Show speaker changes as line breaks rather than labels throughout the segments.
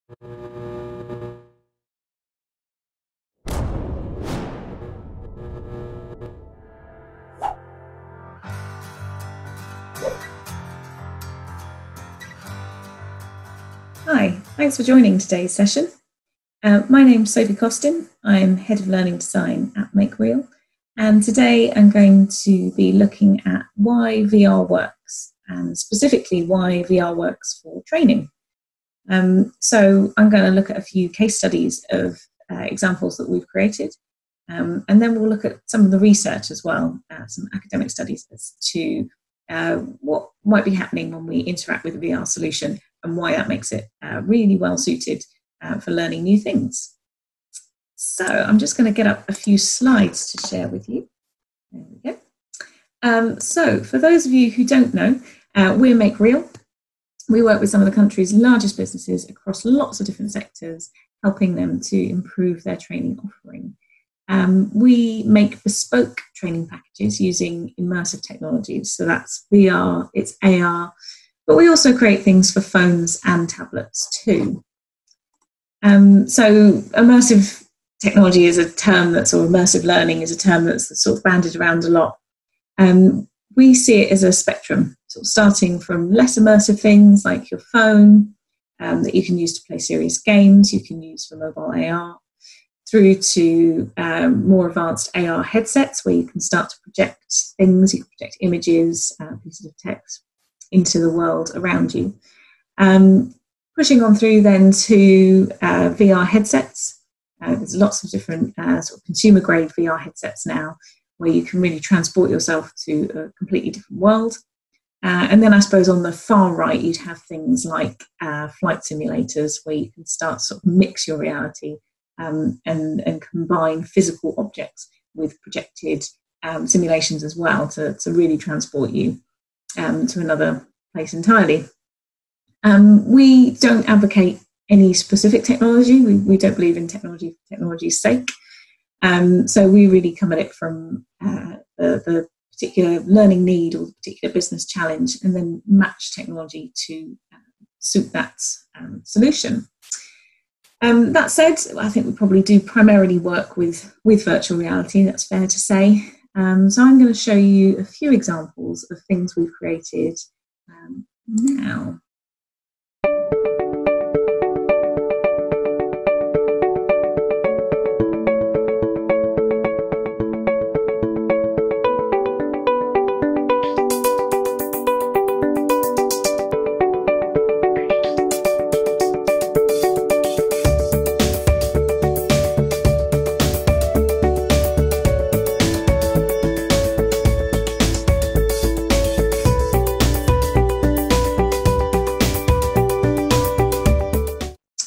Hi, thanks for joining today's session. My name's Sophie Costin. I'm Head of Learning Design at Make Real, and today I'm going to be looking at why VR works, and specifically why VR works for training. So I'm going to look at a few case studies of examples that we've created, and then we'll look at some of the research as well, some academic studies as to what might be happening when we interact with a VR solution and why that makes it really well suited for learning new things. So I'm just going to get up a few slides to share with you. There we go. So for those of you who don't know, we're Make Real. We work with some of the country's largest businesses across lots of different sectors, helping them to improve their training offering. We make bespoke training packages using immersive technologies. So that's VR, it's AR, but we also create things for phones and tablets too. So immersive technology is a term that's, or immersive learning is a term that's sort of bandied around a lot. We see it as a spectrum, sort of starting from less immersive things like your phone that you can use to play serious games, you can use for mobile AR, through to more advanced AR headsets where you can start to project things, you can project images, pieces of text into the world around you. Pushing on through then to VR headsets. There's lots of different sort of consumer grade VR headsets now where you can really transport yourself to a completely different world. And then I suppose on the far right, you'd have things like flight simulators where you can start to sort of mix your reality and combine physical objects with projected simulations as well to really transport you to another place entirely. We don't advocate any specific technology. We don't believe in technology for technology's sake. So we really come at it from the particular learning need or the particular business challenge and then match technology to suit that solution. That said, I think we probably do primarily work with virtual reality, that's fair to say. So I'm going to show you a few examples of things we've created now.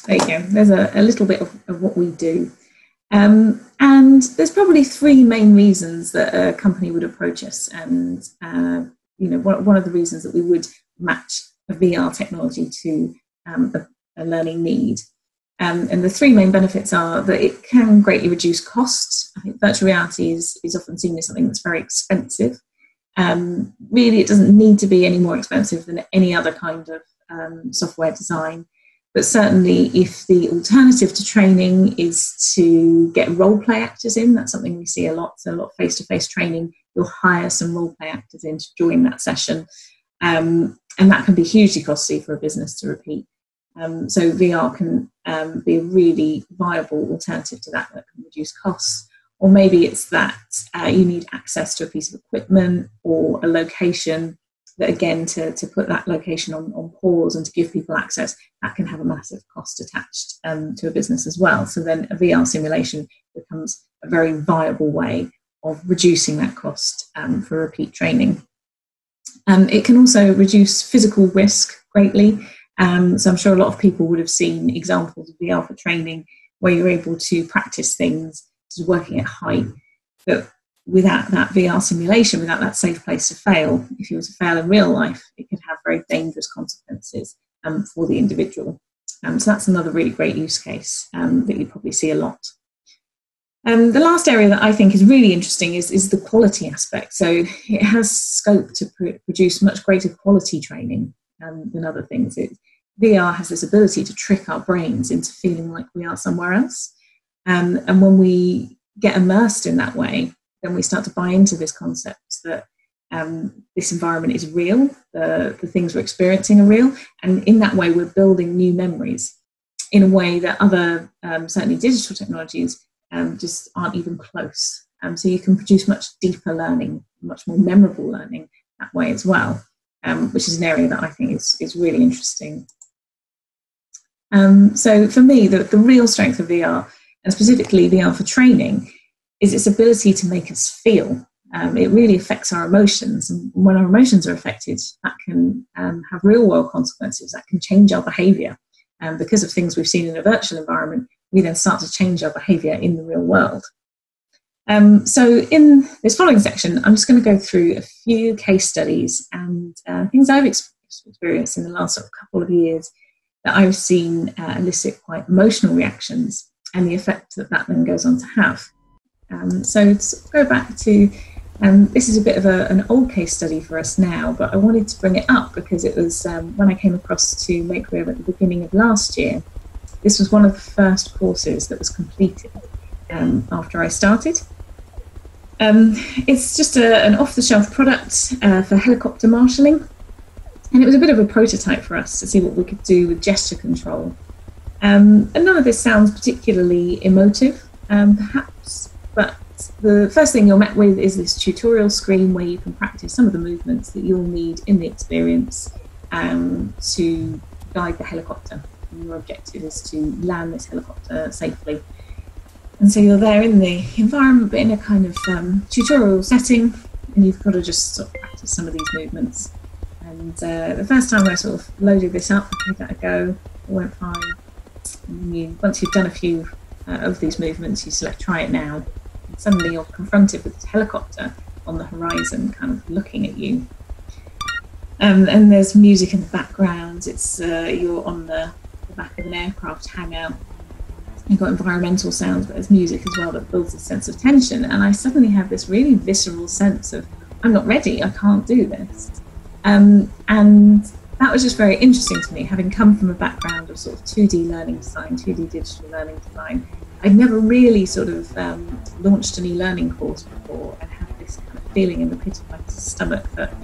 There you go, there's a little bit of what we do. And there's probably three main reasons that a company would approach us. And, you know, one of the reasons that we would match a VR technology to a learning need. And the three main benefits are that it can greatly reduce costs. I think virtual reality is often seen as something that's very expensive. Really, it doesn't need to be any more expensive than any other kind of software design. But certainly if the alternative to training is to get role play actors in, that's something we see a lot. So a lot of face-to-face training, you'll hire some role play actors in to join that session. And that can be hugely costly for a business to repeat. So VR can be a really viable alternative to that can reduce costs. Or maybe it's that you need access to a piece of equipment or a location that, again, to put that location on pause and to give people access, that can have a massive cost attached to a business as well. So then a VR simulation becomes a very viable way of reducing that cost for repeat training. It can also reduce physical risk greatly. So I'm sure a lot of people would have seen examples of VR for training where you're able to practice things, just working at height, but without that VR simulation, without that safe place to fail, if you were to fail in real life, it could have very dangerous consequences for the individual. So that's another really great use case that you probably see a lot. The last area that I think is really interesting is the quality aspect. So it has scope to produce much greater quality training than other things. VR has this ability to trick our brains into feeling like we are somewhere else. And when we get immersed in that way, then we start to buy into this concept that this environment is real, the things we're experiencing are real, and in that way we're building new memories in a way that other, certainly digital technologies, just aren't even close. So you can produce much deeper learning, much more memorable learning that way as well, which is an area that I think is really interesting. So for me, the real strength of VR, and specifically VR for training, is its ability to make us feel. It really affects our emotions, and when our emotions are affected, that can have real world consequences, that can change our behaviour. Because of things we've seen in a virtual environment, we then start to change our behaviour in the real world. So in this following section, I'm just going to go through a few case studies and things I've experienced in the last sort of couple of years that I've seen elicit quite emotional reactions and the effect that then goes on to have. So to go back to, this is a bit of an old case study for us now, but I wanted to bring it up because it was when I came across to MakeReal at the beginning of last year. This was one of the first courses that was completed after I started. It's just an off-the-shelf product for helicopter marshalling, and it was a bit of a prototype for us to see what we could do with gesture control. And none of this sounds particularly emotive, perhaps, but the first thing you're met with is this tutorial screen where you can practice some of the movements that you'll need in the experience to guide the helicopter. And your objective is to land this helicopter safely. And so you're there in the environment, but in a kind of tutorial setting, and you've got to just sort of practice some of these movements. And the first time I sort of loaded this up, I gave that a go, it went fine. And once you've done a few of these movements, you select try it now. And suddenly you're confronted with this helicopter on the horizon, kind of looking at you. And there's music in the background. It's you're on the back of an aircraft hangar. You've got environmental sounds, but there's music as well that builds a sense of tension. And I suddenly have this really visceral sense of, I'm not ready, I can't do this. And that was just very interesting to me, having come from a background of sort of 2D learning design, 2D digital learning design. I'd never really sort of launched an e-learning course before and had this kind of feeling in the pit of my stomach that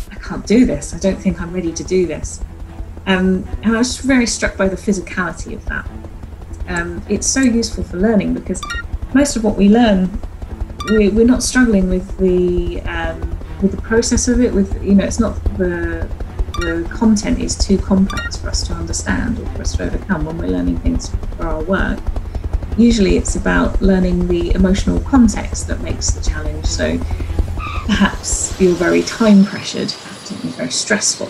I can't do this, I don't think I'm ready to do this. And I was very struck by the physicality of that. It's so useful for learning because most of what we learn, we're not struggling with the process of it. It's not the content is too complex for us to understand or for us to overcome when we're learning things for our work. Usually, it's about learning the emotional context that makes the challenge. So perhaps you're very time pressured, something very stressful,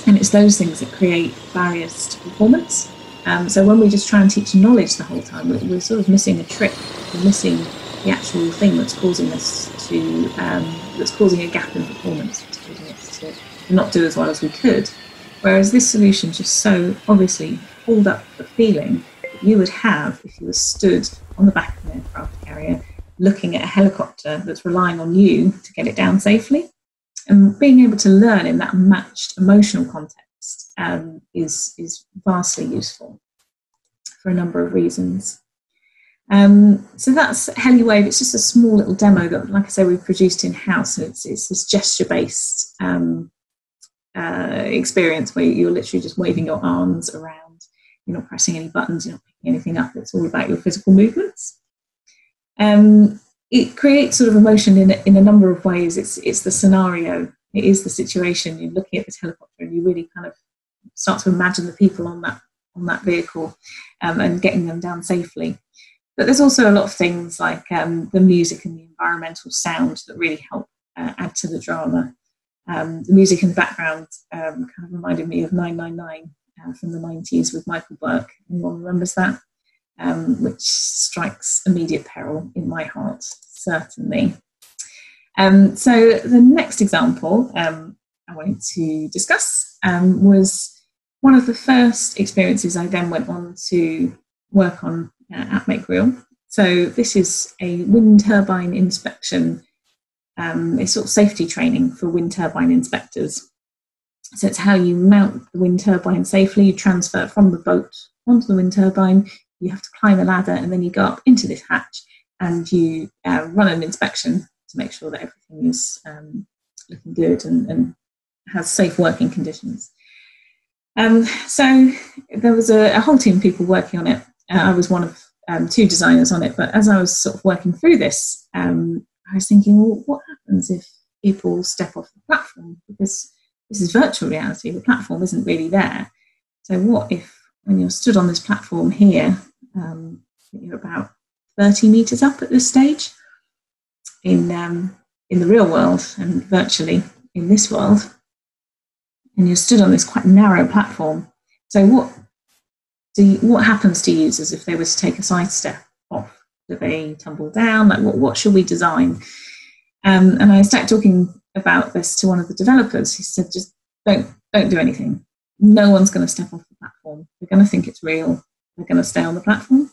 and it's those things that create barriers to performance. So when we just try and teach knowledge the whole time, we're sort of missing a trick. We're missing the actual thing that's causing us to, that's causing a gap in performance, that's causing us to not do as well as we could. Whereas this solution just so obviously pulled up the feeling that you would have if you were stood on the back of an aircraft carrier looking at a helicopter that's relying on you to get it down safely. And being able to learn in that matched emotional context is vastly useful for a number of reasons. So that's HeliWave. It's just a small little demo that, like I say, we've produced in-house, and it's this gesture-based experience where you're literally just waving your arms around. You're not pressing any buttons, you're not picking anything up. It's all about your physical movements. It creates sort of emotion in a number of ways. It's the scenario. It is the situation. You're looking at this helicopter and you really kind of start to imagine the people on that vehicle and getting them down safely. But there's also a lot of things like the music and the environmental sound that really help add to the drama. The music in the background kind of reminded me of 999 from the 90s with Michael Burke. Anyone remembers that? Which strikes immediate peril in my heart, certainly. So the next example I wanted to discuss was one of the first experiences I then went on to work on at MakeReal. So this is a wind turbine inspection, a sort of safety training for wind turbine inspectors. So it's how you mount the wind turbine safely. You transfer from the boat onto the wind turbine. You have to climb a ladder, and then you go up into this hatch, and you run an inspection to make sure that everything is looking good and has safe working conditions. So there was a whole team of people working on it. I was one of 2 designers on it, but as I was sort of working through this, I was thinking, well, what happens if people step off the platform? Because this is virtual reality, the platform isn't really there. So what if, when you're stood on this platform here, you're about 30 meters up at this stage in the real world and virtually in this world, and you're stood on this quite narrow platform. So what happens to users if they were to take a side step off? Do they tumble down? Like, what should we design? And I started talking about this to one of the developers. He said, just don't do anything. No one's going to step off the platform. They're going to think it's real. They're going to stay on the platform.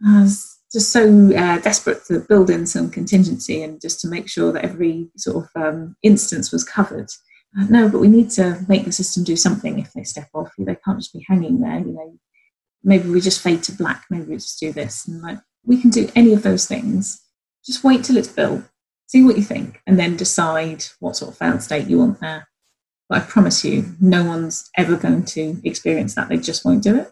I was just so desperate to build in some contingency and just to make sure that every sort of instance was covered. No, but we need to make the system do something if they step off. They can't just be hanging there. Maybe we just fade to black. Maybe we just do this. And we can do any of those things. Just wait till it's built. See what you think, and then decide what sort of failed state you want there. But I promise you, no one's ever going to experience that. They just won't do it.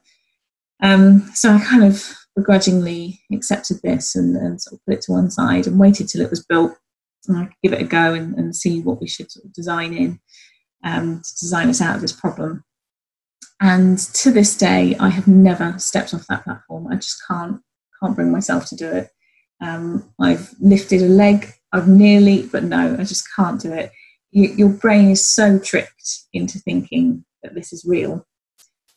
So I kind of begrudgingly accepted this and sort of put it to one side and waited till it was built, and I could give it a go and see what we should sort of design in to design us out of this problem. And to this day, I have never stepped off that platform. I just can't bring myself to do it. I've lifted a leg. I've nearly, but no, I just can't do it. Your brain is so tricked into thinking that this is real.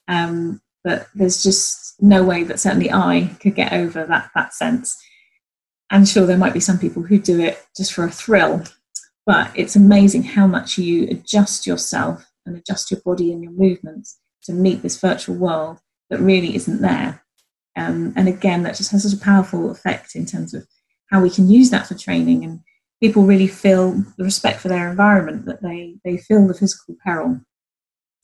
But there's just no way that certainly I could get over that sense. I'm sure there might be some people who do it just for a thrill, but it's amazing how much you adjust yourself and adjust your body and your movements to meet this virtual world that really isn't there. And again, that just has such a powerful effect in terms of how we can use that for training, and people really feel the respect for their environment, that they feel the physical peril.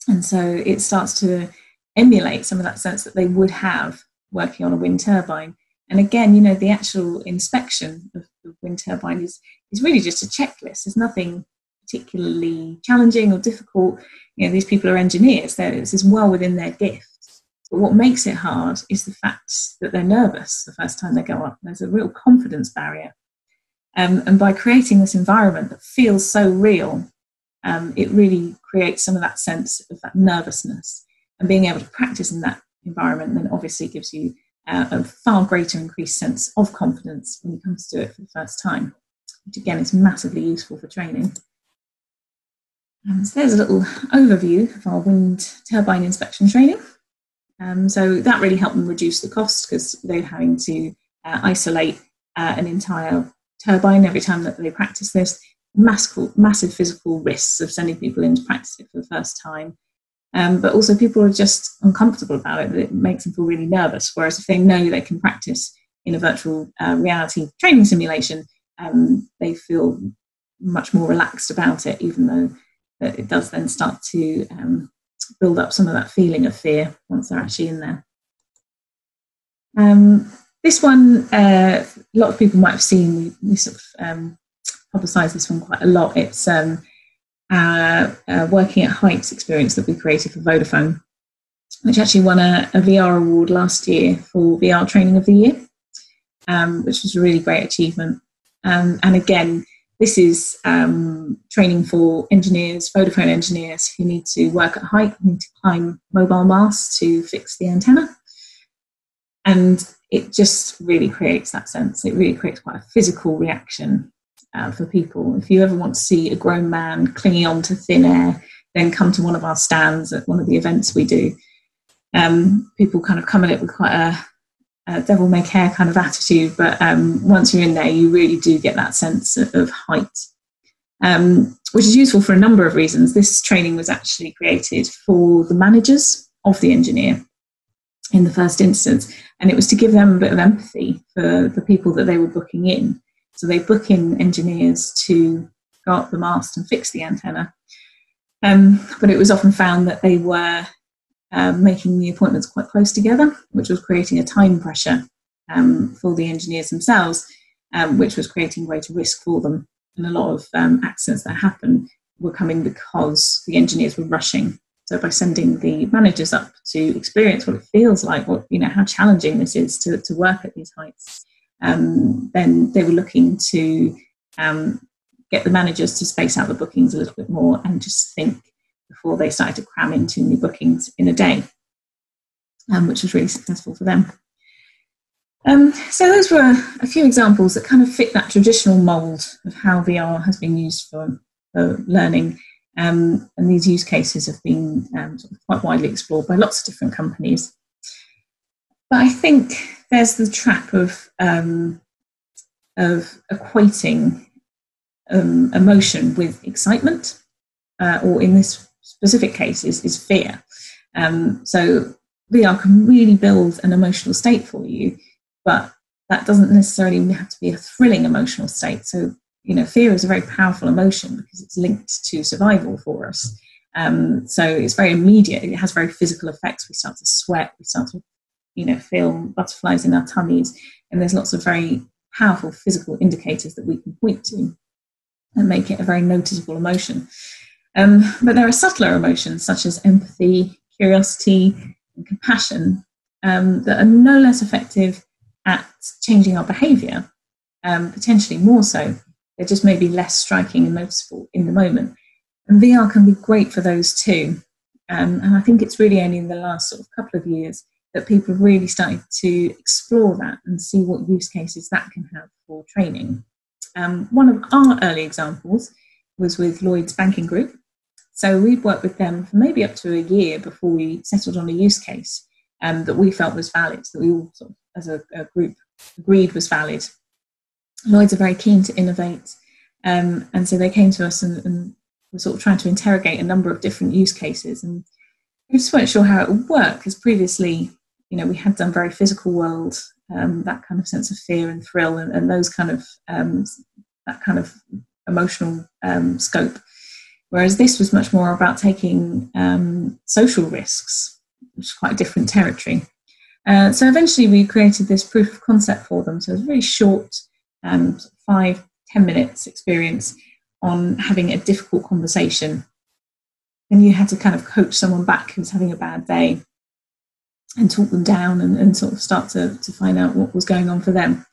And so it starts to emulate some of that sense that they would have working on a wind turbine. And again, the actual inspection of the wind turbine is really just a checklist. There's nothing particularly challenging or difficult. These people are engineers. This is well within their gift. But what makes it hard is the fact that they're nervous the first time they go up. There's a real confidence barrier. And by creating this environment that feels so real, it really creates some of that sense of that nervousness. And being able to practice in that environment then obviously gives you a far greater increased sense of confidence when you come to do it for the first time, which again is massively useful for training. So there's a little overview of our wind turbine inspection training. So that really helped them reduce the cost, because they're having to isolate an entire turbine every time that they practice this. Massive physical risks of sending people in to practice it for the first time. But also people are just uncomfortable about it. It makes them feel really nervous. Whereas if they know they can practice in a virtual reality training simulation, they feel much more relaxed about it, even though that it does then start to build up some of that feeling of fear once they're actually in there. This one, a lot of people might have seen. We sort of publicised this one quite a lot. It's working at heights experience that we created for Vodafone, which actually won a VR award last year for VR Training of the Year, which was a really great achievement. And again, this is training for engineers, Vodafone engineers, who need to work at height, need to climb mobile masts to fix the antenna. And it just really creates that sense. It really creates quite a physical reaction for people. If you ever want to see a grown man clinging on to thin air, then come to one of our stands at one of the events we do. People kind of come at it with quite a devil may care kind of attitude, but once you're in there, you really do get that sense of height, which is useful for a number of reasons. This training was actually created for the managers of the engineer in the first instance, and it was to give them a bit of empathy for the people that they were booking in. So they book in engineers to go up the mast and fix the antenna. But it was often found that they were making the appointments quite close together, which was creating a time pressure for the engineers themselves, which was creating greater risk for them. And a lot of accidents that happened were coming because the engineers were rushing. So by sending the managers up to experience what it feels like, how challenging this is to work at these heights, then they were looking to get the managers to space out the bookings a little bit more and just think before they started to cram in too many bookings in a day, which was really successful for them. So those were a few examples that kind of fit that traditional mould of how VR has been used for learning. And these use cases have been sort of quite widely explored by lots of different companies. But I think there's the trap of equating emotion with excitement, or in this specific case is fear. So VR can really build an emotional state for you, but that doesn't necessarily have to be a thrilling emotional state. So, fear is a very powerful emotion because it's linked to survival for us. So it's very immediate. It has very physical effects. We start to sweat. We start to, feel butterflies in our tummies. And there's lots of very powerful physical indicators that we can point to and make it a very noticeable emotion. But there are subtler emotions such as empathy, curiosity, and compassion that are no less effective at changing our behaviour, potentially more so. They're just maybe less striking and noticeable in the moment. And VR can be great for those too. And I think it's really only in the last sort of couple of years that people have really started to explore that and see what use cases that can have for training. One of our early examples was with Lloyds Banking Group. So we'd worked with them for maybe up to a year before we settled on a use case that we felt was valid, that we all sort of, as a group, agreed was valid. Lloyds are very keen to innovate, and so they came to us and were sort of trying to interrogate a number of different use cases, and we just weren't sure how it would work because previously, we had done very physical world, that kind of sense of fear and thrill, and those kind of that kind of emotional scope, whereas this was much more about taking social risks, which is quite a different territory. So eventually we created this proof of concept for them. So it was a very short 5-10 minutes experience on having a difficult conversation. And you had to kind of coach someone back who's having a bad day and talk them down and sort of start to find out what was going on for them.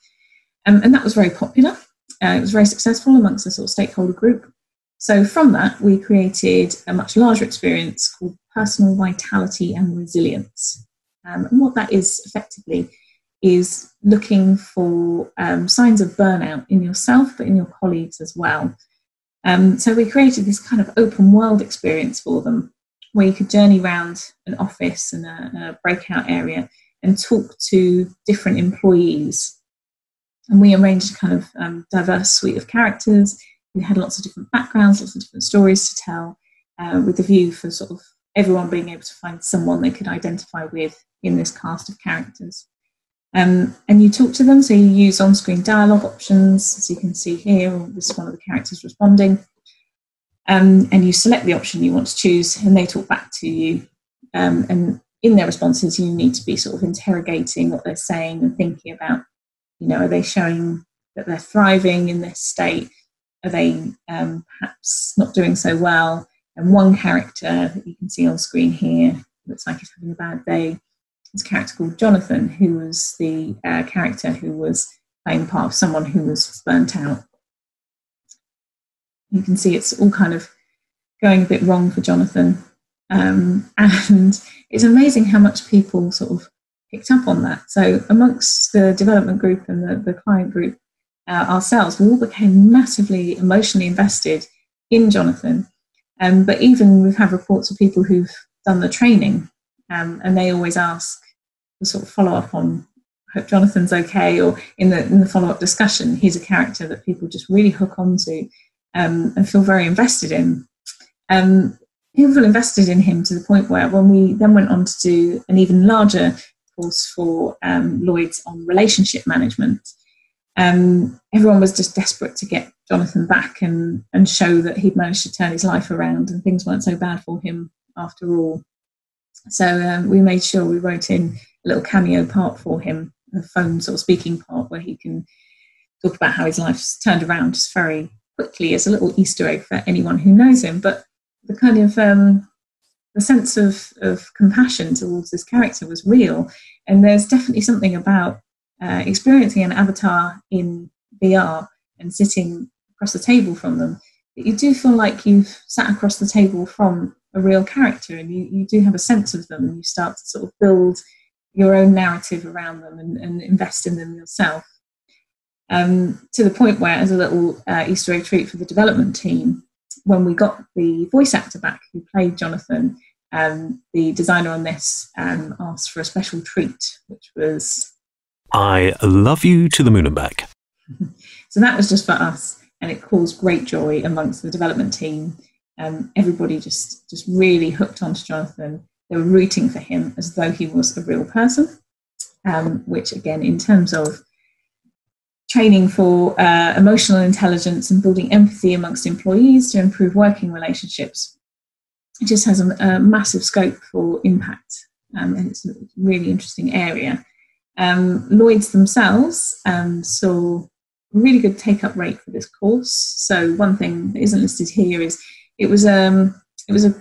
And that was very popular. It was very successful amongst the sort of stakeholder group. So from that, we created a much larger experience called personal vitality and resilience. And what that is effectively is looking for signs of burnout in yourself, but in your colleagues as well. So we created this kind of open world experience for them, where you could journey around an office and a breakout area and talk to different employees. And we arranged a kind of diverse suite of characters. We had lots of different backgrounds, lots of different stories to tell, with the view for sort of everyone being able to find someone they could identify with in this cast of characters. And you talk to them, so you use on-screen dialogue options, as you can see here. This is one of the characters responding. And you select the option you want to choose, and they talk back to you. And in their responses, you need to be sort of interrogating what they're saying and thinking about, are they showing that they're thriving in this state? Are they perhaps not doing so well? And one character that you can see on screen here looks like he's having a bad day. It's a character called Jonathan, who was the character who was playing the part of someone who was burnt out. You can see it's all kind of going a bit wrong for Jonathan. And it's amazing how much people sort of picked up on that. So amongst the development group and the client group, ourselves, we all became massively emotionally invested in Jonathan. But even we've had reports of people who've done the training, and they always ask the sort of follow up on, I hope Jonathan's okay, or in the follow up discussion, he's a character that people just really hook onto and feel very invested in. People feel invested in him to the point where when we then went on to do an even larger course for Lloyds on relationship management, everyone was just desperate to get Jonathan back and show that he'd managed to turn his life around and things weren't so bad for him after all. So we made sure we wrote in a little cameo part for him, a phone sort of speaking part where he can talk about how his life's turned around just very quickly as a little Easter egg for anyone who knows him. But the kind of the sense of compassion towards this character was real. And there's definitely something about experiencing an avatar in VR and sitting across the table from them that you do feel like you've sat across the table from a real character, and you do have a sense of them, and you start to sort of build your own narrative around them and invest in them yourself. To the point where, as a little Easter egg treat for the development team, when we got the voice actor back who played Jonathan, the designer on this asked for a special treat, which was,
"I love you to the moon and back."
So that was just for us, and it caused great joy amongst the development team. Everybody just really hooked onto Jonathan. They were rooting for him as though he was a real person, which again, in terms of training for emotional intelligence and building empathy amongst employees to improve working relationships, it just has a massive scope for impact, and it's a really interesting area. Lloyds themselves saw a really good take-up rate for this course. So one thing that isn't listed here is it was a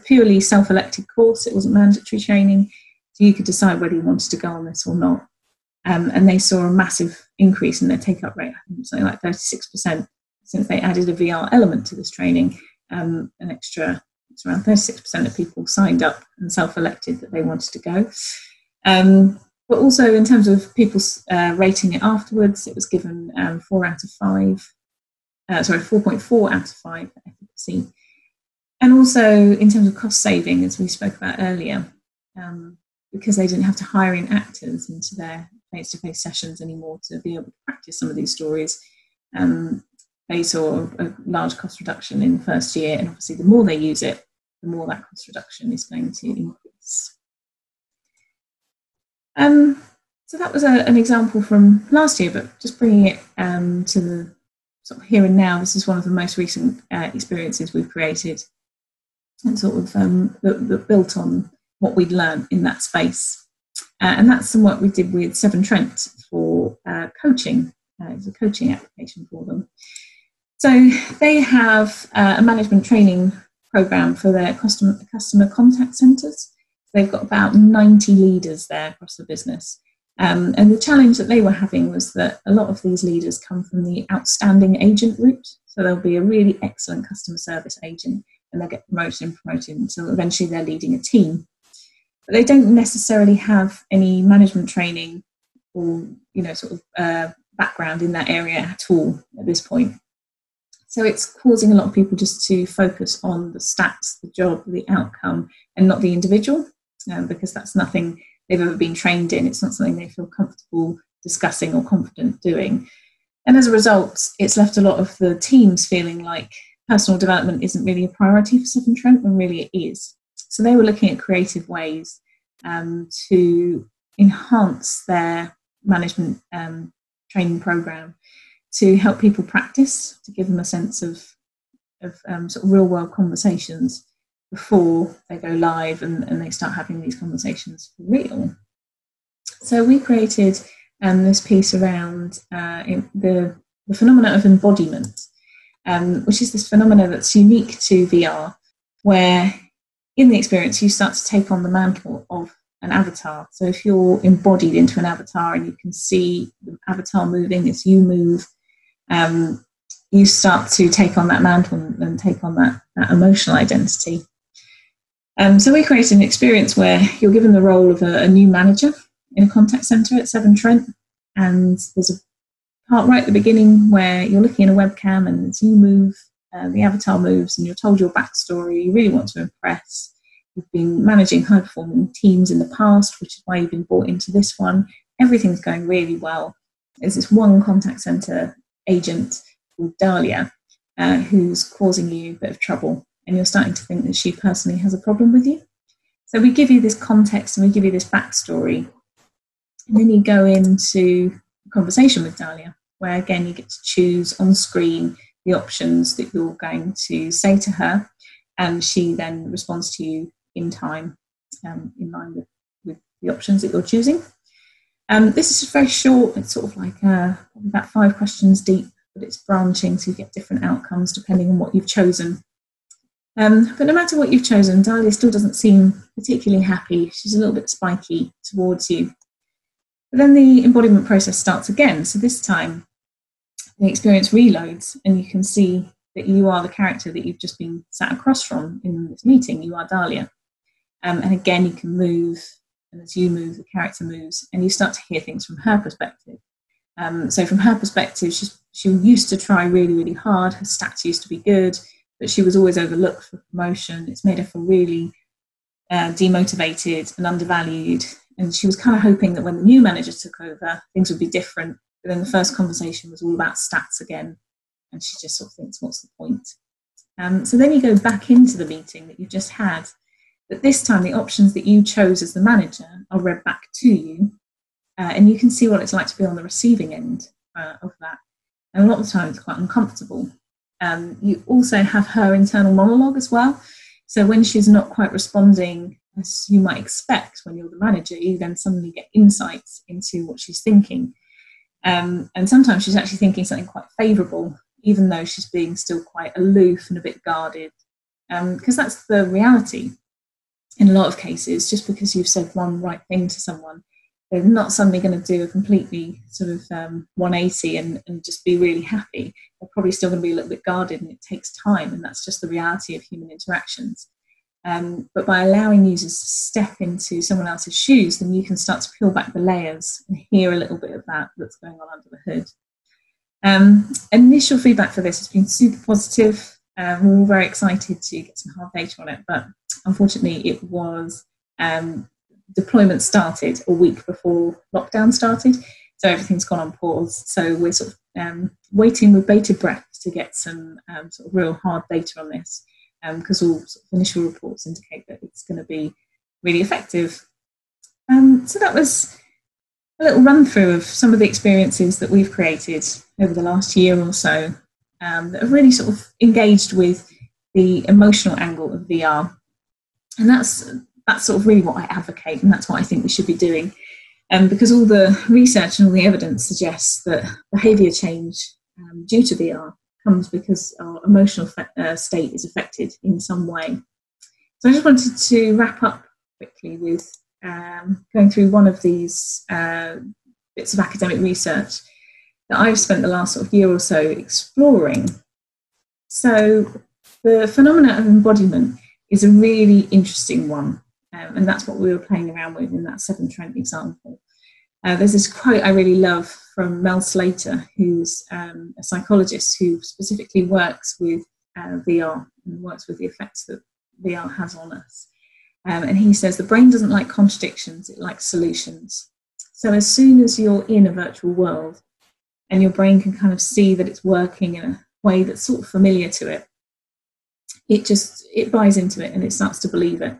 purely self-elected course. It wasn't mandatory training, so you could decide whether you wanted to go on this or not. And they saw a massive increase in their take-up rate. I think something like 36% since they added a VR element to this training. It's around 36% of people signed up and self-elected that they wanted to go. But also in terms of people rating it afterwards, it was given 4.4 out of 5 for efficacy. And also in terms of cost saving, as we spoke about earlier, because they didn't have to hire in actors into their face-to-face sessions anymore to be able to practice some of these stories, they saw a large cost reduction in the first year. And obviously the more they use it, the more that cost reduction is going to increase. So that was an example from last year, but just bringing it to the sort of here and now. This is one of the most recent experiences we've created, and sort of that built on what we'd learned in that space. And that's some work we did with Severn Trent for coaching. It was a coaching application for them. So they have a management training program for their customer contact centres. They've got about 90 leaders there across the business. And the challenge that they were having was that a lot of these leaders come from the outstanding agent route. So they'll be a really excellent customer service agent, and they'll get promoted until eventually they're leading a team. But they don't necessarily have any management training or, background in that area at all at this point. So it's causing a lot of people just to focus on the stats, the job, the outcome, and not the individual, because that's nothing they've ever been trained in. It's not something they feel comfortable discussing or confident doing. And as a result, it's left a lot of the teams feeling like personal development isn't really a priority for Severn Trent, when really it is. So they were looking at creative ways to enhance their management training program, to help people practice, to give them a sense of sort of real world conversations before they go live and they start having these conversations for real. So we created this piece around the phenomena of embodiment, which is this phenomena that's unique to VR, where in the experience you start to take on the mantle of an avatar. So if you're embodied into an avatar and you can see the avatar moving as you move, you start to take on that mantle and take on that emotional identity. So we created an experience where you're given the role of a new manager in a contact centre at Severn Trent, and there's a part right at the beginning where you're looking in a webcam, and as you move, the avatar moves, and you're told your backstory. You really want to impress. You've been managing high-performing teams in the past, which is why you've been brought into this one. Everything's going really well. There's this one contact centre agent called Dahlia who's causing you a bit of trouble, and you're starting to think that she personally has a problem with you. So we give you this context and we give you this backstory, and then you go into a conversation with Dahlia. where again you get to choose on screen the options that you're going to say to her, and she then responds to you in time, in line with the options that you're choosing. This is very short. It's sort of like about 5 questions deep, but it's branching, so you get different outcomes depending on what you've chosen. But no matter what you've chosen, Dahlia still doesn't seem particularly happy. She's a little bit spiky towards you. But then the embodiment process starts again. So this time the experience reloads, and you can see that you are the character that you've just been sat across from in this meeting. You are Dahlia. And again, you can move, and as you move, the character moves, and you start to hear things from her perspective. So from her perspective, she used to try really, really hard. Her stats used to be good, but she was always overlooked for promotion. It's made her feel really demotivated and undervalued. And she was kind of hoping that when the new manager took over, things would be different. But then the first conversation was all about stats again. And she just sort of thinks, what's the point? So then you go back into the meeting that you've just had. But this time, the options that you chose as the manager are read back to you. And you can see what it's like to be on the receiving end of that. And a lot of the time, it's quite uncomfortable. You also have her internal monologue as well. So when she's not quite responding as you might expect when you're the manager, you then suddenly get insights into what she's thinking. And sometimes she's actually thinking something quite favourable, even though she's being still quite aloof and a bit guarded. Because that's the reality in a lot of cases. Just because you've said one right thing to someone, they're not suddenly going to do a completely sort of 180 and just be really happy. They're probably still going to be a little bit guarded, and it takes time, and that's just the reality of human interactions. But by allowing users to step into someone else's shoes, then you can start to peel back the layers and hear a little bit of that's going on under the hood. Initial feedback for this has been super positive. We're all very excited to get some hard data on it, but unfortunately it was deployment started a week before lockdown started, so everything's gone on pause. So we're sort of waiting with bated breath to get some sort of real hard data on this, because all sort of initial reports indicate that it's going to be really effective. So that was a little run through of some of the experiences that we've created over the last year or so that have really sort of engaged with the emotional angle of VR. And that's sort of really what I advocate, and that's what I think we should be doing. Because all the research and all the evidence suggests that behaviour change due to VR comes because our emotional state is affected in some way. So I just wanted to wrap up quickly with going through one of these bits of academic research that I've spent the last sort of year or so exploring. So the phenomena of embodiment is a really interesting one. And that's what we were playing around with in that 7 Trent example. There's this quote I really love from Mel Slater, who's a psychologist who specifically works with VR and works with the effects that VR has on us. And he says, the brain doesn't like contradictions, it likes solutions. So as soon as you're in a virtual world and your brain can kind of see that it's working in a way that's sort of familiar to it, it buys into it and it starts to believe it.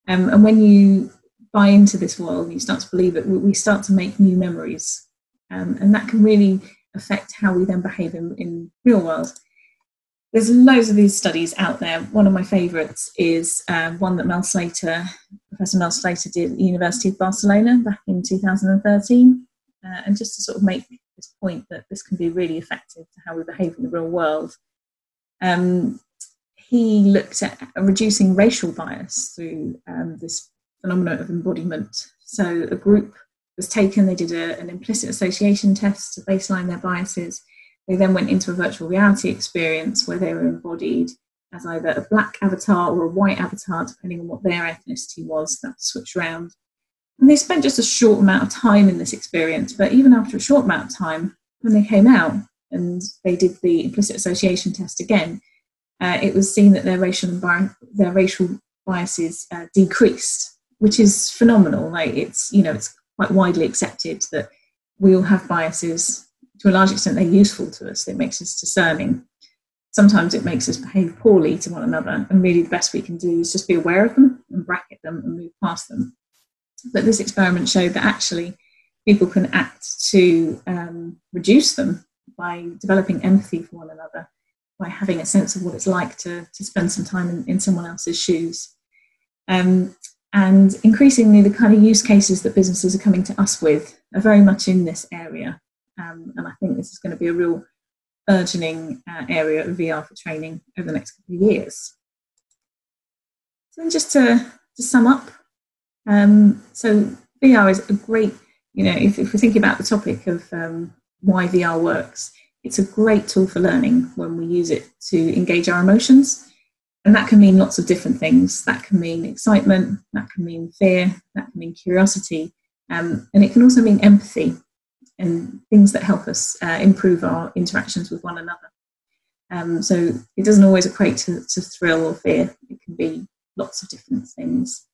And when you buy into this world and you start to believe it, we start to make new memories. And that can really affect how we then behave in real world. There's loads of these studies out there. One of my favourites is one that Professor Mel Slater did at the University of Barcelona back in 2013. And just to sort of make this point that this can be really effective to how we behave in the real world. He looked at reducing racial bias through this phenomenon of embodiment. So a group was taken, they did an implicit association test to baseline their biases. They then went into a virtual reality experience where they were embodied as either a black avatar or a white avatar, depending on what their ethnicity was. That switched around. And they spent just a short amount of time in this experience, but even after a short amount of time, when they came out and they did the implicit association test again, it was seen that their racial biases decreased, which is phenomenal. Like it's quite widely accepted that we all have biases. To a large extent, they're useful to us. It makes us discerning. Sometimes it makes us behave poorly to one another, and really the best we can do is just be aware of them and bracket them and move past them. But this experiment showed that actually people can act to reduce them by developing empathy for one another, by having a sense of what it's like to spend some time in someone else's shoes. And increasingly, the kind of use cases that businesses are coming to us with are very much in this area. And I think this is going to be a real burgeoning area of VR for training over the next couple of years. So then just to sum up, so VR is a great, if we're thinking about the topic of why VR works, it's a great tool for learning when we use it to engage our emotions. And that can mean lots of different things. That can mean excitement, that can mean fear, that can mean curiosity, and it can also mean empathy and things that help us improve our interactions with one another. So it doesn't always equate to thrill or fear. It can be lots of different things.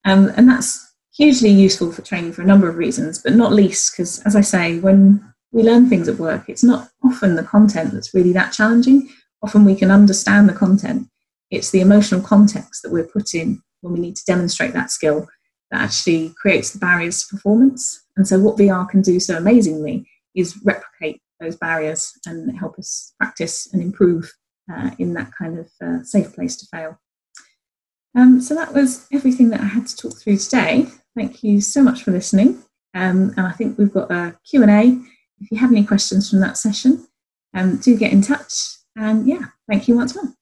And that's hugely useful for training for a number of reasons, but not least because, as I say, when we learn things at work, it's not often the content that's really that challenging. Often we can understand the content. It's the emotional context that we're put in when we need to demonstrate that skill that actually creates the barriers to performance. And so what VR can do so amazingly is replicate those barriers and help us practice and improve in that kind of safe place to fail. So that was everything that I had to talk through today. Thank you so much for listening. And I think we've got a Q&A. If you have any questions from that session, do get in touch. And yeah, thank you once more.